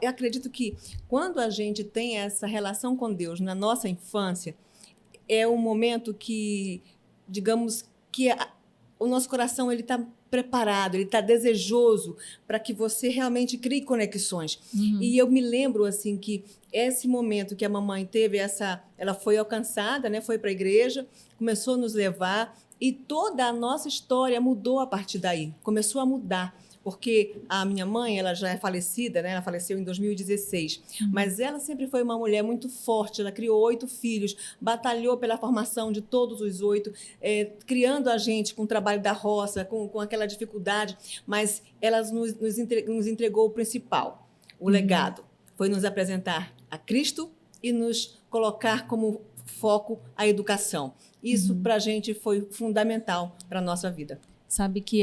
Eu acredito que quando a gente tem essa relação com Deus na nossa infância, é um momento que, digamos, que o nosso coração ele está preparado, ele está desejoso para que você realmente crie conexões. E eu me lembro assim que esse momento que a mamãe teve ela foi alcançada, né? Foi para a igreja, começou a nos levar e toda a nossa história mudou a partir daí. Começou a mudar. Porque a minha mãe, ela já é falecida, né? Ela faleceu em 2016, mas ela sempre foi uma mulher muito forte, ela criou 8 filhos, batalhou pela formação de todos os 8, criando a gente com o trabalho da roça, com aquela dificuldade, mas ela nos entregou o principal, o legado, foi nos apresentar a Cristo e nos colocar como foco a educação. Isso, para a gente, foi fundamental para a nossa vida. Sabe que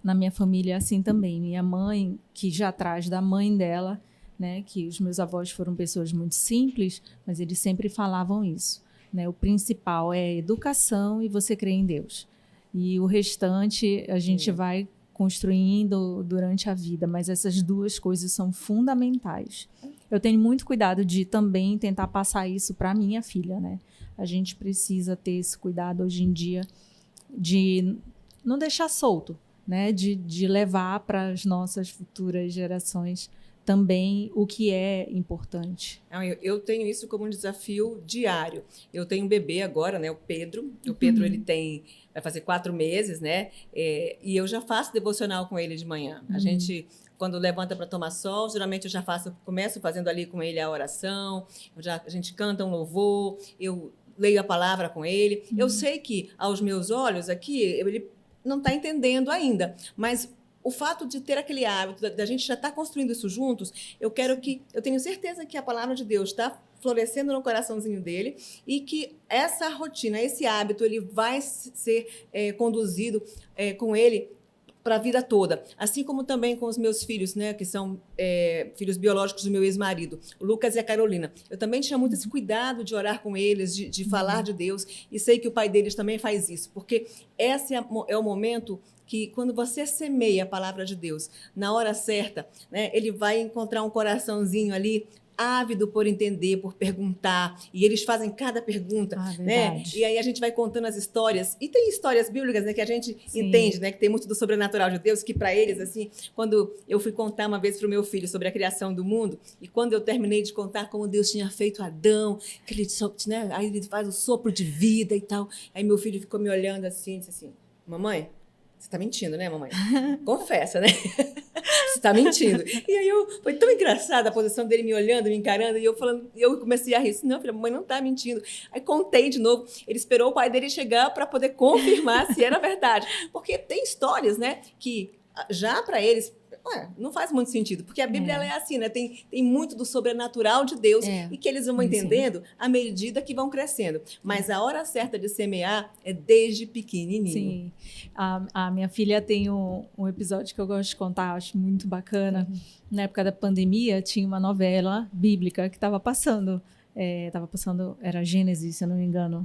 na minha família é assim também. Minha mãe, que já traz da mãe dela, né, que os meus avós foram pessoas muito simples, mas eles sempre falavam isso, né? O principal é educação e você crer em Deus. E o restante a gente vai construindo durante a vida, mas essas duas coisas são fundamentais. Eu tenho muito cuidado de também tentar passar isso para minha filha, né? A gente precisa ter esse cuidado hoje em dia de não deixar solto, né? De levar para as nossas futuras gerações também o que é importante. Eu tenho isso como um desafio diário. Eu tenho um bebê agora, né? O Pedro. O Pedro ele vai fazer 4 meses, né? E eu já faço devocional com ele de manhã. A gente, quando levanta para tomar sol, geralmente eu já começo fazendo ali com ele a oração. A gente canta um louvor. Eu leio a palavra com ele. Eu sei que aos meus olhos aqui ele não está entendendo ainda, mas o fato de ter aquele hábito, da gente já estar construindo isso juntos, eu tenho certeza que a palavra de Deus está florescendo no coraçãozinho dele e que essa rotina, esse hábito, ele vai ser conduzido com ele para a vida toda. Assim como também com os meus filhos, né, que são filhos biológicos do meu ex-marido, o Lucas e a Carolina. Eu também tinha muito esse cuidado de orar com eles, de falar de Deus, e sei que o pai deles também faz isso, porque esse é o momento que, quando você semeia a palavra de Deus na hora certa, né, ele vai encontrar um coraçãozinho ali ávido por entender, por perguntar, e eles fazem cada pergunta, né? E aí a gente vai contando as histórias, e tem histórias bíblicas, né, que a gente entende, né, que tem muito do sobrenatural de Deus, que para eles, assim, quando eu fui contar uma vez para o meu filho sobre a criação do mundo, e quando eu terminei de contar como Deus tinha feito Adão, que ele, né, aí ele faz o sopro de vida e tal, aí meu filho ficou me olhando assim, disse assim: mamãe, você está mentindo, né, mamãe? Confessa, né? Você está mentindo. E aí foi tão engraçada a posição dele me olhando, me encarando, e eu comecei a rir. Não, filha, a mamãe não está mentindo. Aí contei de novo. Ele esperou o pai dele chegar para poder confirmar se era verdade. Porque tem histórias, né, que já para eles não faz muito sentido, porque a Bíblia ela é assim, né? Tem muito do sobrenatural de Deus e que eles vão entendendo à medida que vão crescendo. Mas a hora certa de semear é desde pequenininho. Sim. A minha filha tem um episódio que eu gosto de contar, acho muito bacana. Na época da pandemia, tinha uma novela bíblica que estava passando. Era Gênesis, se eu não me engano,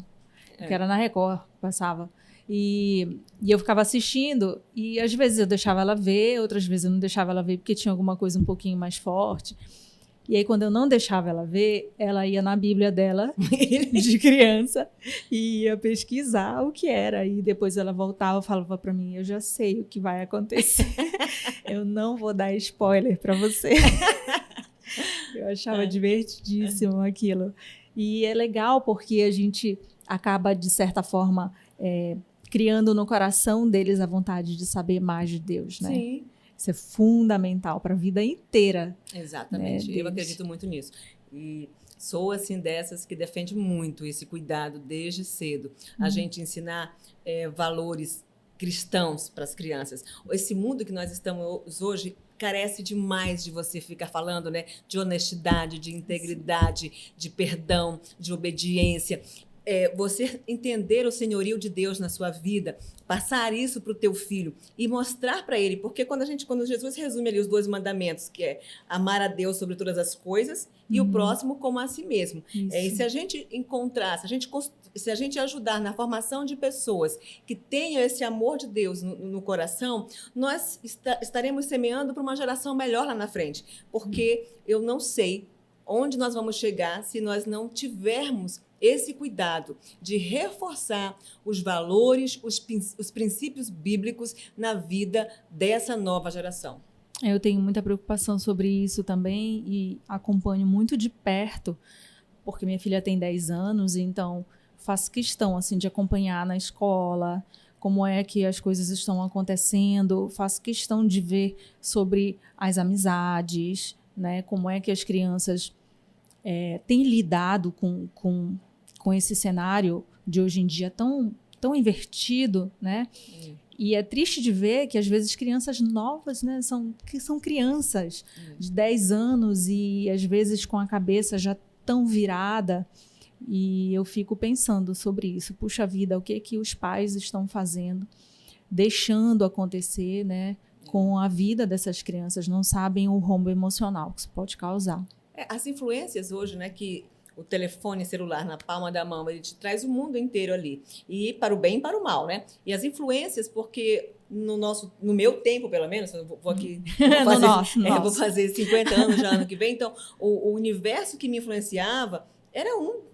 que era na Record, passava. E eu ficava assistindo e às vezes eu deixava ela ver, outras vezes eu não deixava ela ver porque tinha alguma coisa um pouquinho mais forte. E aí, quando eu não deixava ela ver, ela ia na Bíblia dela, de criança, e ia pesquisar o que era. E depois ela voltava e falava para mim: eu já sei o que vai acontecer. Eu não vou dar spoiler para você. Eu achava divertidíssimo aquilo. E é legal porque a gente acaba, de certa forma, criando no coração deles a vontade de saber mais de Deus, né? Sim. Isso é fundamental para a vida inteira. Exatamente. Né? Eu acredito muito nisso. E sou, assim, dessas que defende muito esse cuidado desde cedo. A gente ensinar valores cristãos para as crianças. Esse mundo que nós estamos hoje carece demais de você ficar falando, né, de honestidade, de integridade, de perdão, de obediência. você entender o senhorio de Deus na sua vida, passar isso para o teu filho e mostrar para ele, porque quando Jesus resume ali os 2 mandamentos, que é amar a Deus sobre todas as coisas e o próximo como a si mesmo. E se a gente encontrar, se a gente ajudar na formação de pessoas que tenham esse amor de Deus no coração, nós estaremos semeando para uma geração melhor lá na frente, porque eu não sei onde nós vamos chegar se nós não tivermos esse cuidado de reforçar os valores, os princípios bíblicos na vida dessa nova geração. Eu tenho muita preocupação sobre isso também e acompanho muito de perto, porque minha filha tem 10 anos, então faço questão assim, de acompanhar na escola como é que as coisas estão acontecendo, faço questão de ver sobre as amizades, né, como é que as crianças têm lidado com esse cenário de hoje em dia tão invertido, né? E é triste de ver que, às vezes, crianças novas, né, são crianças de 10 anos e, às vezes, com a cabeça já tão virada. E eu fico pensando sobre isso. Puxa vida, o que os pais estão fazendo, deixando acontecer, né, com a vida dessas crianças? Não sabem o rombo emocional que isso pode causar. As influências hoje, né, que o telefone celular na palma da mão, ele te traz o mundo inteiro ali, e para o bem e para o mal, né? E as influências, porque no meu tempo, pelo menos, eu vou aqui vou fazer 50 anos já ano que vem, então o universo que me influenciava era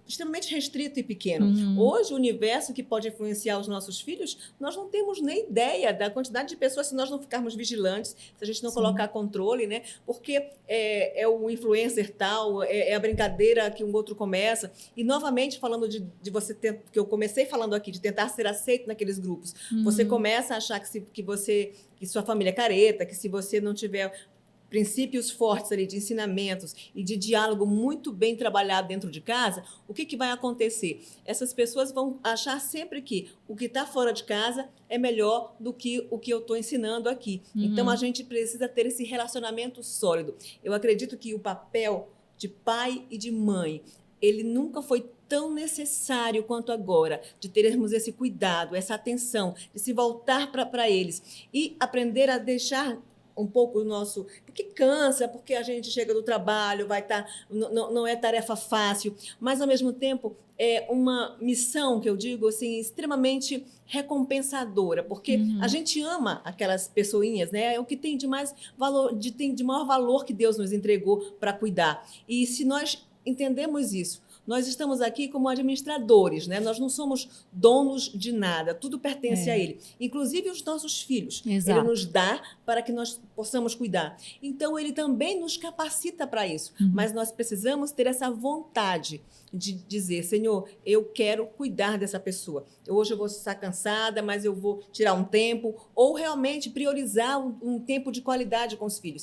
extremamente restrito e pequeno. Hoje, o universo que pode influenciar os nossos filhos, nós não temos nem ideia da quantidade de pessoas se nós não ficarmos vigilantes, se a gente não colocar controle, né? Porque é o influencer tal, é a brincadeira que um outro começa. E, novamente, falando de você ter, que eu comecei falando aqui, de tentar ser aceito naqueles grupos. Você começa a achar que sua família é careta, que se você não tiver princípios fortes ali de ensinamentos e de diálogo muito bem trabalhado dentro de casa, o que vai acontecer? Essas pessoas vão achar sempre que o que está fora de casa é melhor do que o que eu estou ensinando aqui. Então, a gente precisa ter esse relacionamento sólido. Eu acredito que o papel de pai e de mãe, ele nunca foi tão necessário quanto agora, de termos esse cuidado, essa atenção, de se voltar para eles e aprender a deixar um pouco o nosso... Porque cansa, porque a gente chega do trabalho, não é tarefa fácil, mas, ao mesmo tempo, é uma missão, que eu digo assim, extremamente recompensadora, porque a gente ama aquelas pessoinhas, né? É o que tem de mais valor, tem de maior valor que Deus nos entregou para cuidar. E se nós entendemos isso, nós estamos aqui como administradores, né? Nós não somos donos de nada, tudo pertence a Ele, inclusive os nossos filhos. Exato. Ele nos dá para que nós possamos cuidar. Então, Ele também nos capacita para isso, mas nós precisamos ter essa vontade de dizer, Senhor, eu quero cuidar dessa pessoa. Hoje eu vou estar cansada, mas eu vou tirar um tempo, ou realmente priorizar um tempo de qualidade com os filhos.